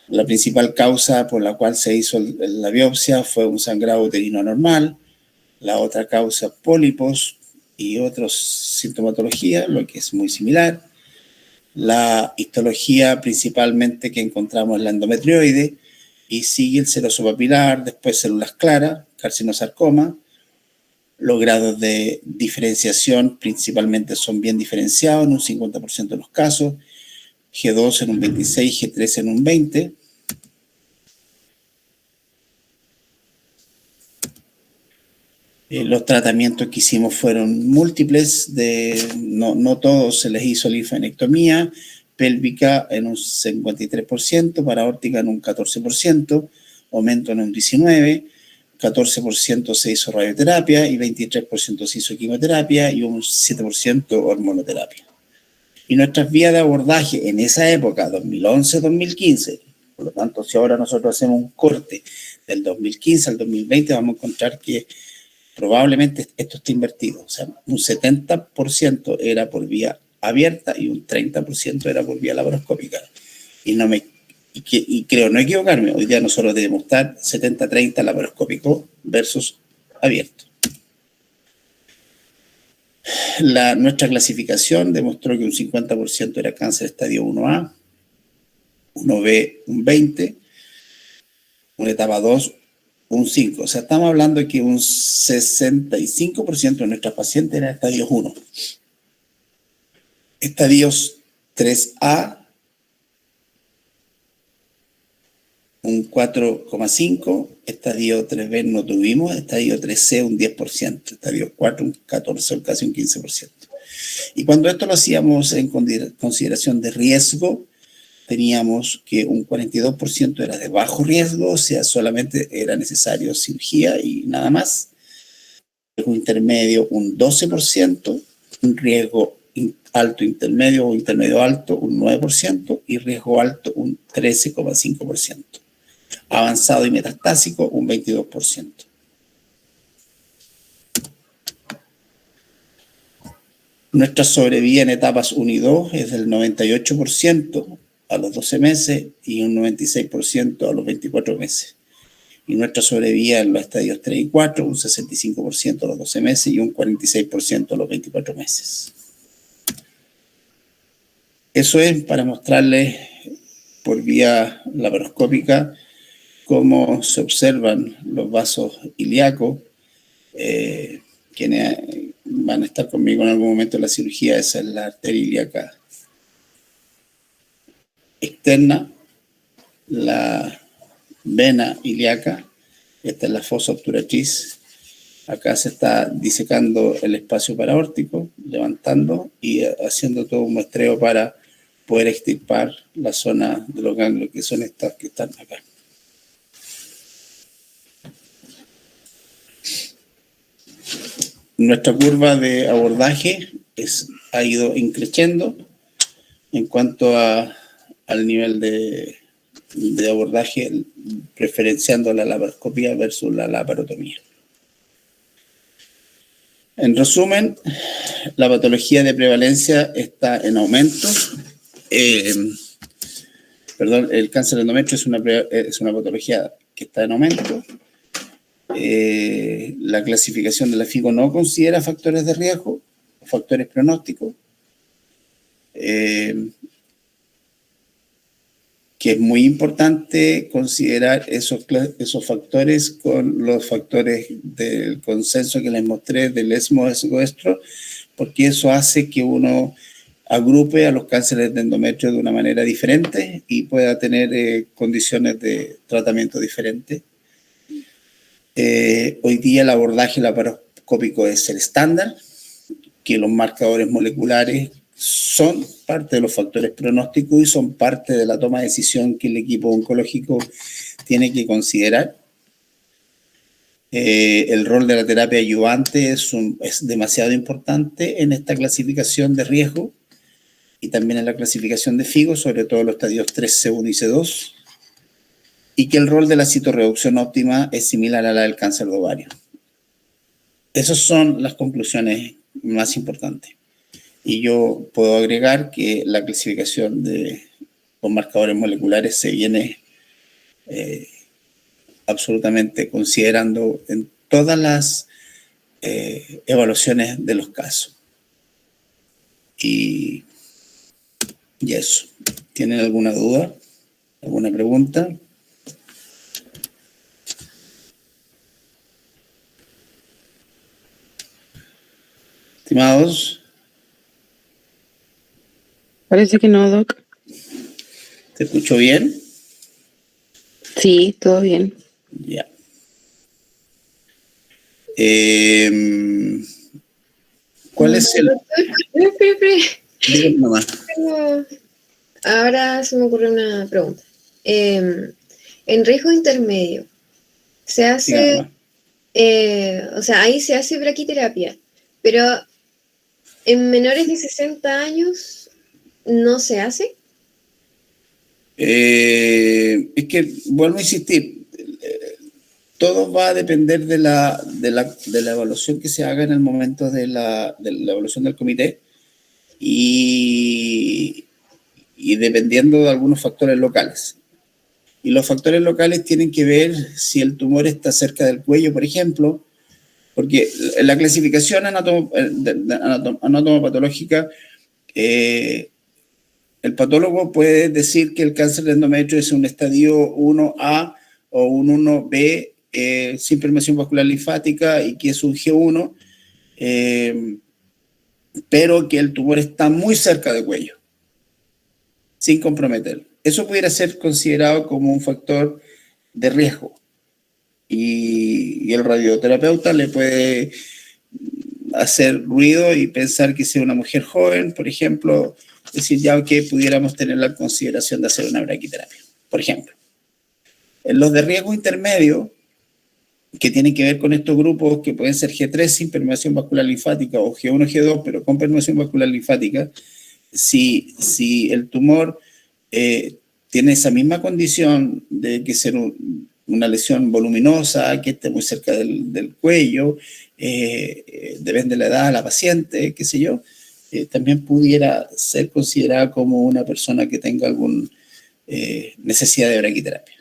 La principal causa por la cual se hizo la biopsia fue un sangrado uterino anormal. La otra causa, pólipos y otras sintomatologías, lo que es muy similar. La histología principalmente que encontramos en la endometrioide y sigue el seroso papilar, después células claras, carcinosarcoma. Los grados de diferenciación principalmente son bien diferenciados en un 50% de los casos, G2 en un 26, G3 en un 20. Los tratamientos que hicimos fueron múltiples, no todos se les hizo linfadenectomía, pélvica en un 53%, paraórtica en un 14%, aumento en un 19%, 14% se hizo radioterapia y 23% se hizo quimioterapia y un 7% hormonoterapia. Y nuestras vías de abordaje en esa época, 2011-2015, por lo tanto, si ahora nosotros hacemos un corte del 2015 al 2020, vamos a encontrar que probablemente esto esté invertido. O sea, un 70% era por vía abierta y un 30% era por vía laparoscópica. Y creo no equivocarme, hoy día nosotros debemos estar 70-30 laparoscópico versus abierto. Nuestra clasificación demostró que un 50% era cáncer estadio 1A, 1B un 20%, una etapa 2 un 5%. O sea, estamos hablando de que un 65% de nuestras pacientes eran estadios 1. Estadios 3A, un 4,5%, estadio 3B no tuvimos, estadio 3C un 10%, estadio 4 un 14%, casi un 15%. Y cuando esto lo hacíamos en consideración de riesgo, teníamos que un 42% era de bajo riesgo, o sea, solamente era necesario cirugía y nada más. Riesgo intermedio un 12%, un riesgo alto intermedio o intermedio alto un 9% y riesgo alto un 13,5%. Avanzado y metastásico un 22%. Nuestra sobrevida en etapas 1 y 2 es del 98% a los 12 meses y un 96% a los 24 meses. Y nuestra sobrevida en los estadios 3 y 4, un 65% a los 12 meses y un 46% a los 24 meses. Eso es para mostrarles por vía laparoscópica cómo se observan los vasos ilíacos. Quienes van a estar conmigo en algún momento en la cirugía, esa es la arteria ilíaca externa, la vena ilíaca. Esta es la fosa obturatriz. Acá se está disecando el espacio paraórtico, levantando y haciendo todo un muestreo para poder extirpar la zona de los ganglios, que son estas que están acá. Nuestra curva de abordaje ha ido increciendo en cuanto al nivel de abordaje, preferenciando la laparoscopía versus la laparotomía. En resumen, la patología de prevalencia está en aumento. El cáncer de endometrio es una patología que está en aumento. La clasificación de la FIGO no considera factores de riesgo, factores pronósticos, que es muy importante considerar esos factores con los factores del consenso que les mostré del ESMO-ESGOESTRO, porque eso hace que uno agrupe a los cánceres de endometrio de una manera diferente y pueda tener condiciones de tratamiento diferentes. Hoy día el abordaje laparoscópico es el estándar, que los marcadores moleculares son parte de los factores pronósticos y son parte de la toma de decisión que el equipo oncológico tiene que considerar. El rol de la terapia ayudante es demasiado importante en esta clasificación de riesgo y también en la clasificación de FIGO, sobre todo los estadios 3, C1 y C2, y que el rol de la citorreducción óptima es similar a la del cáncer de ovario. Esas son las conclusiones más importantes. Y yo puedo agregar que la clasificación con marcadores moleculares se viene absolutamente considerando en todas las evaluaciones de los casos. Y eso. ¿Tienen alguna duda? ¿Alguna pregunta? Estimados. Parece que no, Doc. ¿Te escucho bien? Sí, todo bien. Ya. ¿Cuál es el...? Espera. Dígame nomás. Ahora se me ocurre una pregunta. En riesgo intermedio, se hace... o sea, ahí se hace braquiterapia, pero en menores de 60 años... ¿no se hace? Es que, vuelvo a insistir, todo va a depender de la evaluación que se haga en el momento de la evaluación del comité y dependiendo de algunos factores locales. Y los factores locales tienen que ver si el tumor está cerca del cuello, por ejemplo, porque en la clasificación anatomopatológica, el patólogo puede decir que el cáncer de endometrio es un estadio 1A o un 1B sin permeación vascular linfática y que es un G1, pero que el tumor está muy cerca del cuello, sin comprometer. Eso pudiera ser considerado como un factor de riesgo y el radioterapeuta le puede hacer ruido y pensar que sea una mujer joven, por ejemplo, decir ya que pudiéramos tener la consideración de hacer una braquiterapia, por ejemplo. En los de riesgo intermedio, que tienen que ver con estos grupos que pueden ser G3 sin permeación vascular linfática o G1, G2, pero con permeación vascular linfática, si el tumor tiene esa misma condición de que ser una lesión voluminosa, que esté muy cerca del cuello, depende de la edad de la paciente, qué sé yo, también pudiera ser considerada como una persona que tenga alguna necesidad de braquiterapia.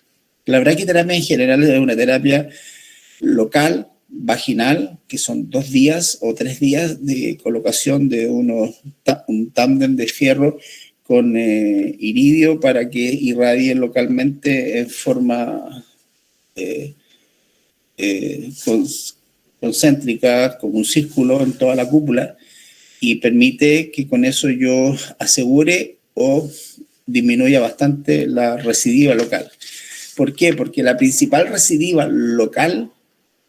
La braquiterapia en general es una terapia local, vaginal, que son 2 días o 3 días de colocación de un tándem de fierro con iridio para que irradie localmente en forma concéntrica, como un círculo en toda la cúpula, y permite que con eso yo asegure o disminuya bastante la recidiva local. ¿Por qué? Porque la principal recidiva local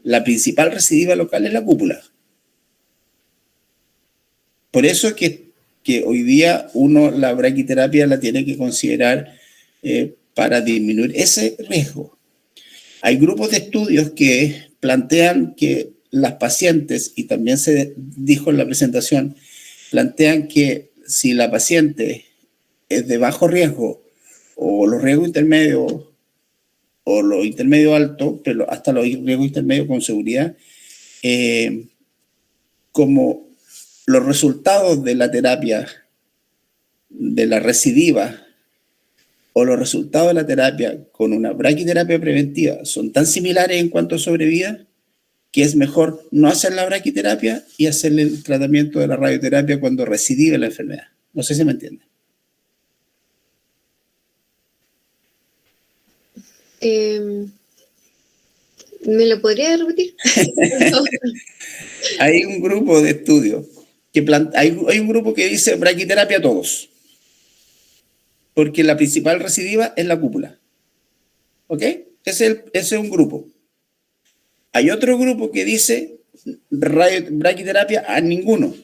es la cúpula. Por eso que hoy día uno la braquiterapia la tiene que considerar para disminuir ese riesgo. Hay grupos de estudios que plantean que las pacientes, y también se dijo en la presentación, plantean que si la paciente es de bajo riesgo o los riesgos intermedios o los intermedios altos, pero hasta los riesgos intermedios con seguridad, como los resultados de la terapia, de la recidiva, o los resultados de la terapia con una braquiterapia preventiva son tan similares en cuanto a sobrevida, que es mejor no hacer la braquiterapia y hacerle el tratamiento de la radioterapia cuando recidiva la enfermedad. No sé si me entiende. ¿Me lo podría repetir? Hay un grupo de estudios hay un grupo que dice braquiterapia a todos, porque la principal recidiva es la cúpula. ¿Ok? Ese es un grupo. Hay otro grupo que dice braquiterapia a ninguno,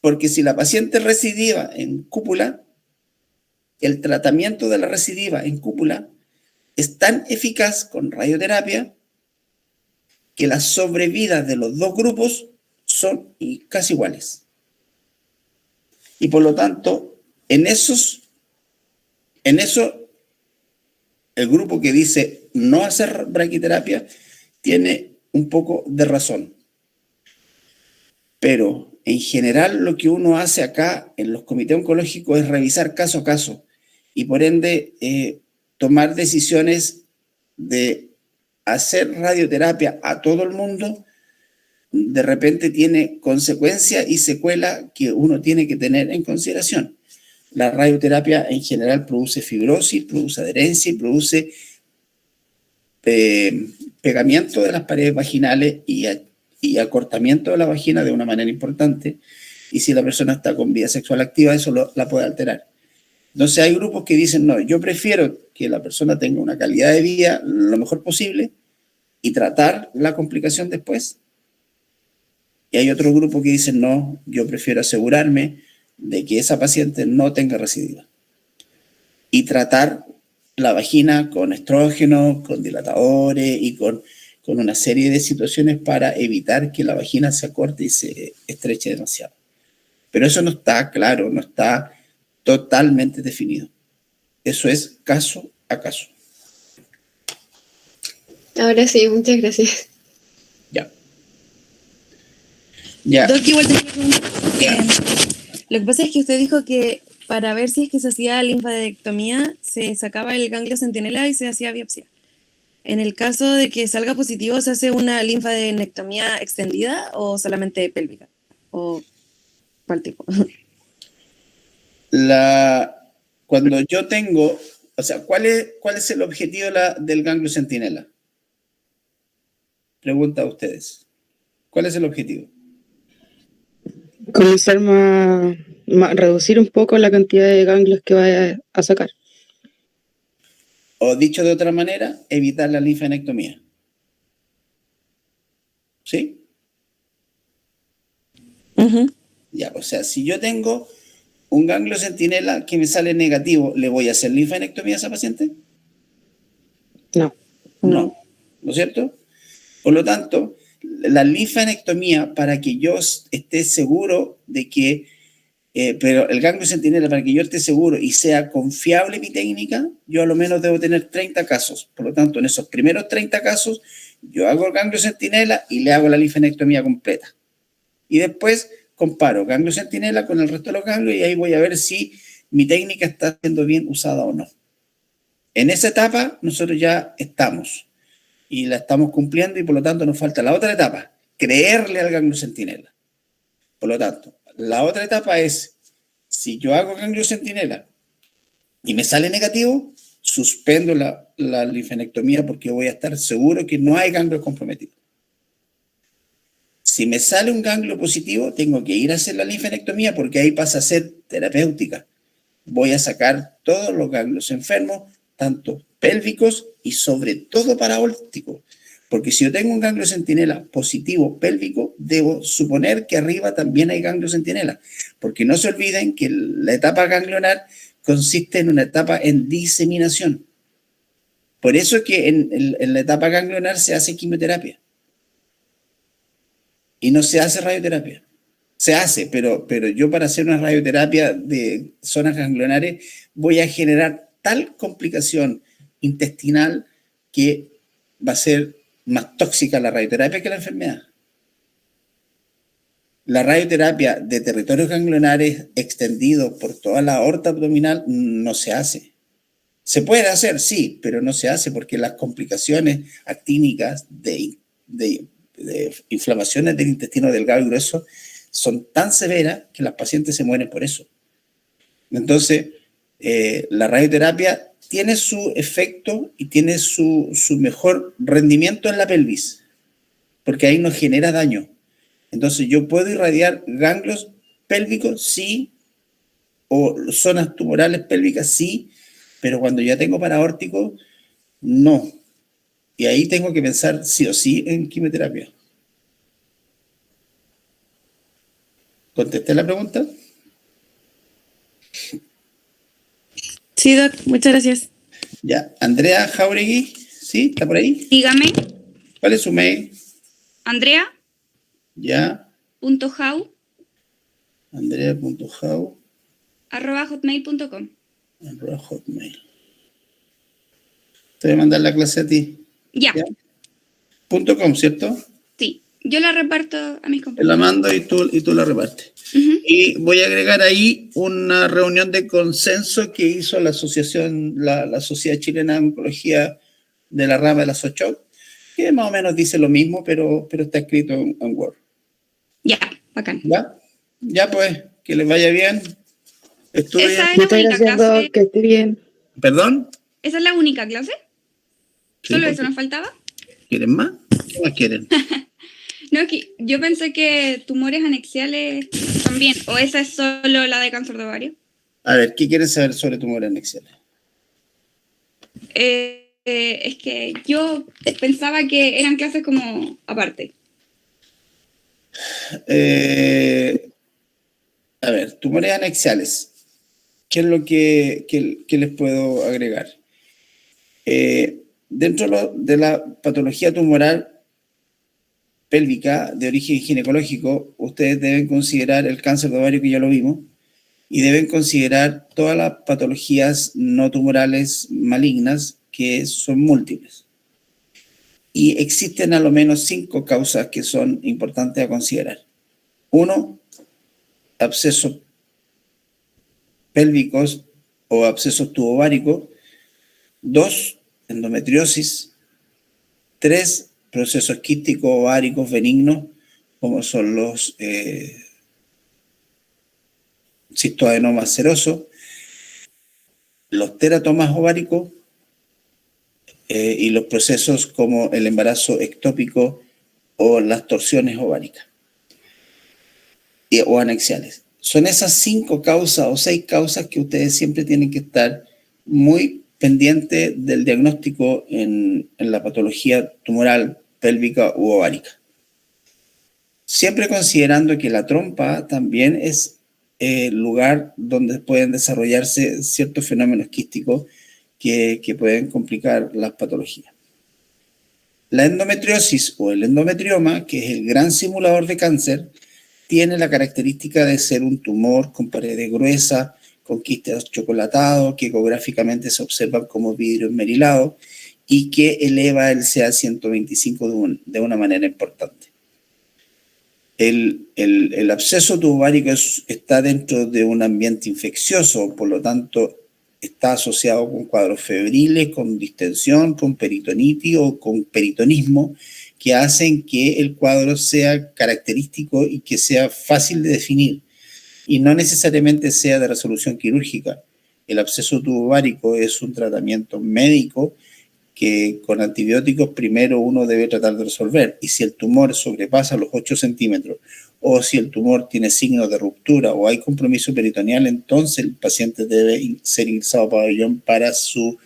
porque si la paciente recidiva en cúpula, el tratamiento de la recidiva en cúpula es tan eficaz con radioterapia que las sobrevidas de los dos grupos son casi iguales. Y por lo tanto, en eso, el grupo que dice no hacer braquiterapia tiene un poco de razón. Pero en general lo que uno hace acá en los comités oncológicos es revisar caso a caso y por ende tomar decisiones de hacer radioterapia a todo el mundo. De repente tiene consecuencias y secuelas que uno tiene que tener en consideración. La radioterapia en general produce fibrosis, produce adherencia y produce pegamiento de las paredes vaginales y acortamiento de la vagina de una manera importante. Y si la persona está con vida sexual activa, eso la puede alterar. Entonces hay grupos que dicen, no, yo prefiero que la persona tenga una calidad de vida lo mejor posible y tratar la complicación después. Y hay otro grupo que dice, no, yo prefiero asegurarme de que esa paciente no tenga recidiva. Y tratar la vagina con estrógenos, con dilatadores y con una serie de situaciones para evitar que la vagina se acorte y se estreche demasiado. Pero eso no está claro, no está totalmente definido. Eso es caso a caso. Ahora sí, muchas gracias. Ya. Doc, igual te quiero preguntar. Lo que pasa es que usted dijo que para ver si es que se hacía linfadenectomía, se sacaba el ganglio centinela y se hacía biopsia. En el caso de que salga positivo, ¿se hace una linfadenectomía extendida o solamente pélvica? ¿O cuál tipo? Cuando yo tengo, o sea, ¿cuál es el objetivo del ganglio centinela? Pregunta a ustedes. ¿Cuál es el objetivo? Comenzar reducir un poco la cantidad de ganglios que vaya a sacar. O dicho de otra manera, evitar la linfadenectomía. ¿Sí? Ya, o sea, si yo tengo un ganglio centinela que me sale negativo, ¿le voy a hacer linfadenectomía a esa paciente? No. No, ¿no es cierto? Por lo tanto, la linfadenectomía, para que yo esté seguro de que, pero el ganglio centinela, para que yo esté seguro y sea confiable mi técnica, yo a lo menos debo tener 30 casos. Por lo tanto, en esos primeros 30 casos, yo hago el ganglio centinela y le hago la linfadenectomía completa. Y después comparo ganglio centinela con el resto de los ganglios y ahí voy a ver si mi técnica está siendo bien usada o no. En esa etapa, nosotros ya estamos. Y la estamos cumpliendo y por lo tanto nos falta la otra etapa, creerle al ganglio centinela. Por lo tanto, la otra etapa es, si yo hago ganglio centinela y me sale negativo, suspendo la linfadenectomía porque voy a estar seguro que no hay ganglio comprometido. Si me sale un ganglio positivo, tengo que ir a hacer la linfadenectomía porque ahí pasa a ser terapéutica. Voy a sacar todos los ganglios enfermos, tanto pélvicos y sobre todo paraórticos. Porque si yo tengo un ganglio centinela positivo pélvico, debo suponer que arriba también hay ganglio centinela. Porque no se olviden que la etapa ganglionar consiste en una etapa en diseminación. Por eso es que en la etapa ganglionar se hace quimioterapia. Y no se hace radioterapia. Se hace, pero yo para hacer una radioterapia de zonas ganglionares voy a generar tal complicación intestinal que va a ser más tóxica la radioterapia que la enfermedad. La radioterapia de territorios ganglionares extendidos por toda la aorta abdominal no se hace. Se puede hacer, sí, pero no se hace porque las complicaciones actínicas de inflamaciones del intestino delgado y grueso son tan severas que las pacientes se mueren por eso. Entonces, la radioterapia tiene su efecto y tiene su mejor rendimiento en la pelvis, porque ahí no genera daño. Entonces, yo puedo irradiar ganglios pélvicos, sí, o zonas tumorales pélvicas, sí, pero cuando ya tengo paraórtico, no. Y ahí tengo que pensar sí o sí en quimioterapia. ¿Contesté la pregunta? Sí, Doc, muchas gracias. Ya, Andrea Jauregui, ¿sí? ¿Está por ahí? Dígame, ¿Cuál es su mail? Ya, andrea.jau andrea.jau @hotmail.com. @hotmail. Te voy a mandar la clase a ti. Ya, .com, ¿cierto? sí. Yo la reparto a mis Te compañeros. la mando y tú la repartes. Ujú. Y voy a agregar ahí una reunión de consenso que hizo la asociación, la Sociedad Chilena de Oncología de la rama de la SOCHOC, que más o menos dice lo mismo, pero está escrito en Word. Ya, bacán. ¿Ya? Ya pues, que les vaya bien. Estudien. Esa es la Muchas única gracias, clase. Doc, que esté bien. ¿Perdón? ¿Esa es la única clase? Sí, ¿Solo ¿por eso qué? nos faltaba? ¿Quieren más? ¿Qué más quieren? No, yo pensé que tumores anexiales también. ¿O esa es solo la de cáncer de ovario? A ver, ¿qué quieren saber sobre tumores anexiales? Es que yo pensaba que eran clases como aparte. A ver, tumores anexiales. ¿Qué es lo que les puedo agregar? Dentro de la patología tumoral pélvica de origen ginecológico, ustedes deben considerar el cáncer de ovario, que ya lo vimos, y deben considerar todas las patologías no tumorales malignas, que son múltiples. Y existen a lo menos 5 causas que son importantes a considerar. 1, abscesos pélvicos o abscesos tubováricos. 2, endometriosis. 3, procesos quísticos ováricos benignos, como son los cistoadenomas serosos, los teratomas ováricos y los procesos como el embarazo ectópico o las torsiones ováricas o anexiales. Son esas 5 causas o 6 causas que ustedes siempre tienen que estar muy pendientes del diagnóstico en la patología tumoral pélvica u ovárica. Siempre considerando que la trompa también es el lugar donde pueden desarrollarse ciertos fenómenos quísticos que pueden complicar las patologías. La endometriosis o el endometrioma, que es el gran simulador de cáncer, tiene la característica de ser un tumor con paredes gruesas, con quistes chocolatados, que ecográficamente se observan como vidrio esmerilado y que eleva el CA125 de una manera importante. El absceso tubovárico está dentro de un ambiente infeccioso, por lo tanto está asociado con cuadros febriles, con distensión, con peritonitis o con peritonismo, que hacen que el cuadro sea característico y que sea fácil de definir, y no necesariamente sea de resolución quirúrgica. El absceso tubovárico es un tratamiento médico que con antibióticos primero uno debe tratar de resolver, y si el tumor sobrepasa los 8 centímetros o si el tumor tiene signos de ruptura o hay compromiso peritoneal, entonces el paciente debe ser ingresado a pabellón para su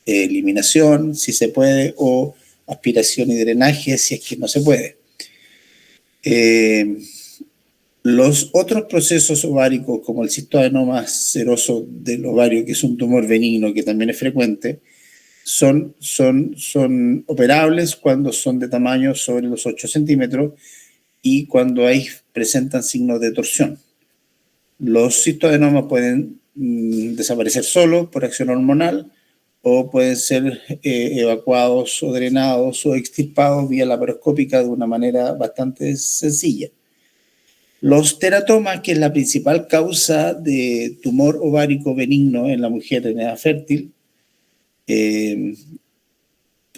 eliminación, si se puede, o aspiración y drenaje, si es que no se puede. Los otros procesos ováricos, como el cistoadenoma seroso del ovario, que es un tumor benigno que también es frecuente, son operables cuando son de tamaño sobre los 8 centímetros y cuando presentan signos de torsión. Los cistoadenomas pueden desaparecer solo por acción hormonal o pueden ser evacuados o drenados o extirpados vía laparoscópica de una manera bastante sencilla. Los teratomas, que es la principal causa de tumor ovárico benigno en la mujer en edad fértil,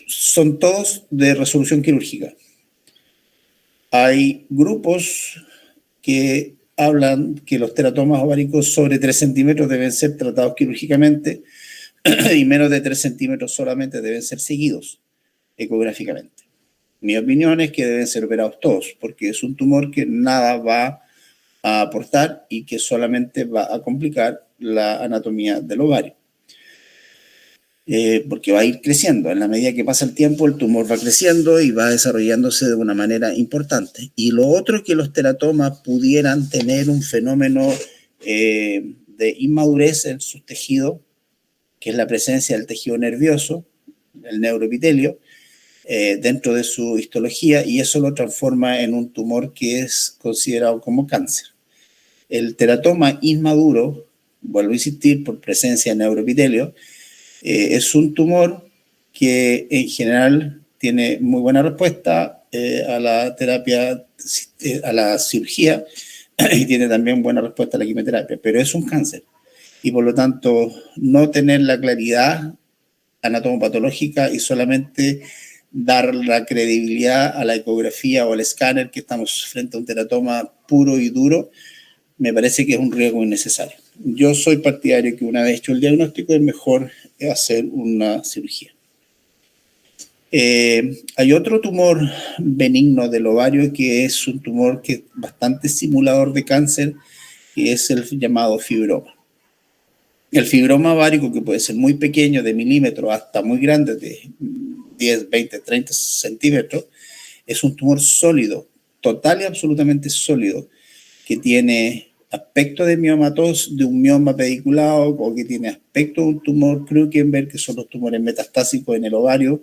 son todos de resolución quirúrgica. Hay grupos que hablan que los teratomas ováricos sobre 3 centímetros deben ser tratados quirúrgicamente y menos de 3 centímetros solamente deben ser seguidos ecográficamente. Mi opinión es que deben ser operados todos, porque es un tumor que nada va a aportar y que solamente va a complicar la anatomía del ovario. Porque va a ir creciendo. En la medida que pasa el tiempo, el tumor va creciendo y va desarrollándose de una manera importante. Y lo otro es que los teratomas pudieran tener un fenómeno de inmadurez en sus tejidos, que es la presencia del tejido nervioso, el neuroepitelio, dentro de su histología, y eso lo transforma en un tumor que es considerado como cáncer. El teratoma inmaduro, vuelvo a insistir, por presencia de neuroepitelio, es un tumor que en general tiene muy buena respuesta a la terapia, a la cirugía, y tiene también buena respuesta a la quimioterapia, pero es un cáncer. Y por lo tanto, no tener la claridad anatomopatológica y solamente dar la credibilidad a la ecografía o al escáner que estamos frente a un teratoma puro y duro, me parece que es un riesgo innecesario. Yo soy partidario que una vez hecho el diagnóstico es mejor hacer una cirugía. Hay otro tumor benigno del ovario que es un tumor que es bastante simulador de cáncer, que es el llamado fibroma. El fibroma ovárico, que puede ser muy pequeño, de milímetros, hasta muy grande, de 10, 20, 30 centímetros, es un tumor sólido, total y absolutamente sólido, que tiene aspecto de de un mioma pediculado, o que tiene aspecto de un tumor Krukenberg, que son los tumores metastásicos en el ovario,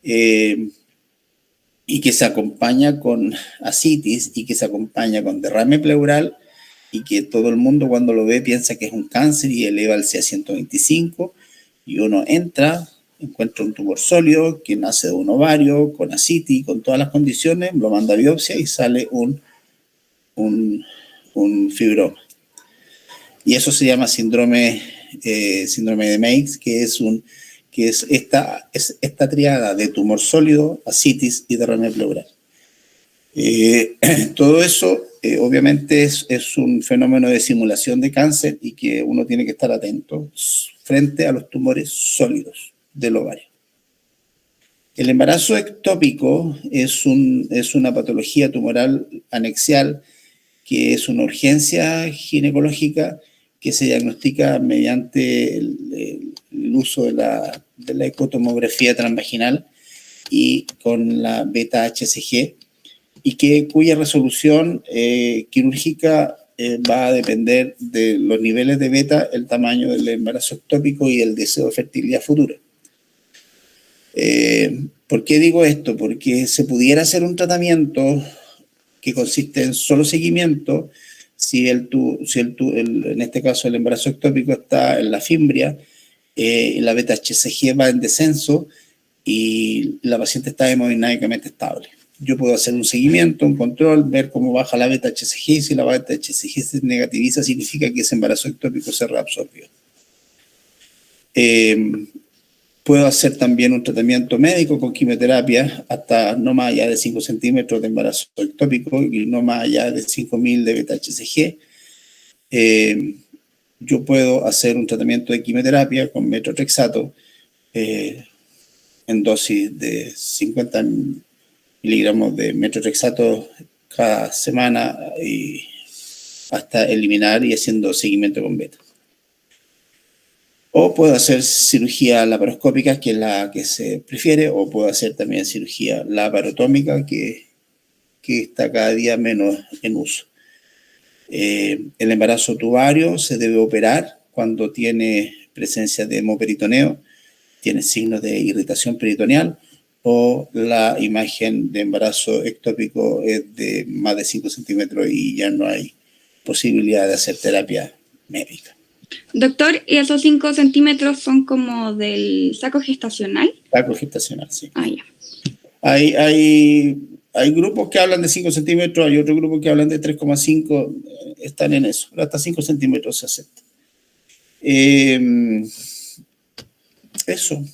y que se acompaña con ascitis y que se acompaña con derrame pleural, y que todo el mundo cuando lo ve piensa que es un cáncer y eleva el CA125, y uno entra, encuentra un tumor sólido que nace de un ovario, con ascitis, con todas las condiciones, lo manda a biopsia y sale un fibroma. Y eso se llama síndrome de Meigs, que es esta triada de tumor sólido, ascitis y derrame pleural. Todo eso obviamente es un fenómeno de simulación de cáncer y que uno tiene que estar atento frente a los tumores sólidos del ovario. El embarazo ectópico es una patología tumoral anexial que es una urgencia ginecológica que se diagnostica mediante el uso de la ecotomografía transvaginal y con la beta-HCG, y cuya resolución quirúrgica va a depender de los niveles de beta, el tamaño del embarazo ectópico y el deseo de fertilidad futura. ¿Por qué digo esto? Porque se pudiera hacer un tratamiento que consiste en solo seguimiento si en este caso el embarazo ectópico está en la fimbria, la beta-HCG va en descenso y la paciente está hemodinámicamente estable. Yo puedo hacer un seguimiento, un control, ver cómo baja la beta-HCG, y si la beta-HCG se negativiza, significa que ese embarazo ectópico se reabsorbió. Puedo hacer también un tratamiento médico con quimioterapia hasta no más allá de 5 centímetros de embarazo ectópico y no más allá de 5.000 de beta-HCG. Yo puedo hacer un tratamiento de quimioterapia con metotrexato en dosis de 50 miligramos de metotrexato cada semana y hasta eliminar y haciendo seguimiento con beta. O puedo hacer cirugía laparoscópica, que es la que se prefiere, o puedo hacer también cirugía laparotómica, que está cada día menos en uso. El embarazo tubario se debe operar cuando tiene presencia de hemoperitoneo, tiene signos de irritación peritoneal, o la imagen de embarazo ectópico es de más de 5 centímetros y ya no hay posibilidad de hacer terapia médica. Doctor, ¿y esos 5 centímetros son como del saco gestacional? Saco gestacional, sí. Ah, ya. Hay grupos que hablan de 5 centímetros, hay otros grupos que hablan de 3,5, están en eso. Hasta 5 centímetros se acepta. Eso.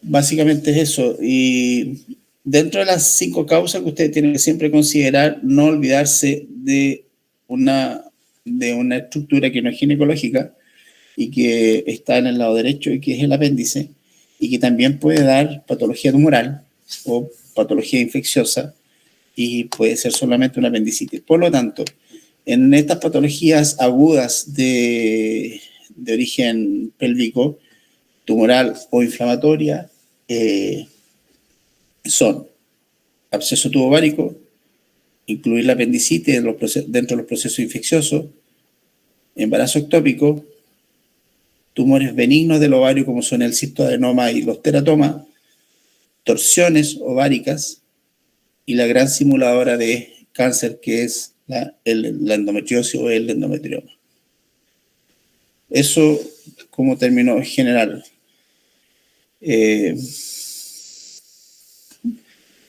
Básicamente es eso. Y dentro de las 5 causas que ustedes tienen que siempre considerar, no olvidarse de una estructura que no es ginecológica y que está en el lado derecho y que es el apéndice, y que también puede dar patología tumoral o patología infecciosa y puede ser solamente una apendicitis. Por lo tanto, en estas patologías agudas de origen pélvico, tumoral o inflamatoria, son absceso tubovárico, incluir la apendicitis dentro de los procesos infecciosos, embarazo ectópico, tumores benignos del ovario como son el cistoadenoma y los teratomas, torsiones ováricas y la gran simuladora de cáncer que es la endometriosis o el endometrioma. Eso como término general.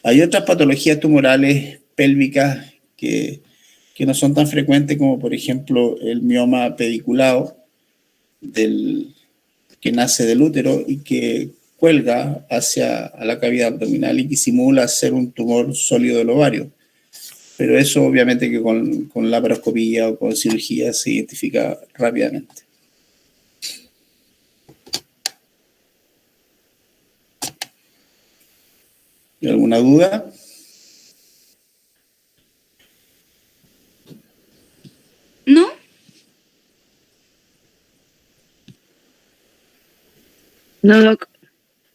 Hay otras patologías tumorales pélvicas que no son tan frecuentes como por ejemplo el mioma pediculado que nace del útero y que cuelga hacia la cavidad abdominal y que simula ser un tumor sólido del ovario. Pero eso obviamente que con laparoscopía o con cirugía se identifica rápidamente. ¿Alguna duda? ¿No? No, doc.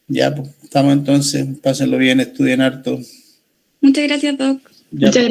Ya, pues, estamos entonces. Pásenlo bien, estudien harto. Muchas gracias, Doc. Ya, Muchas pues.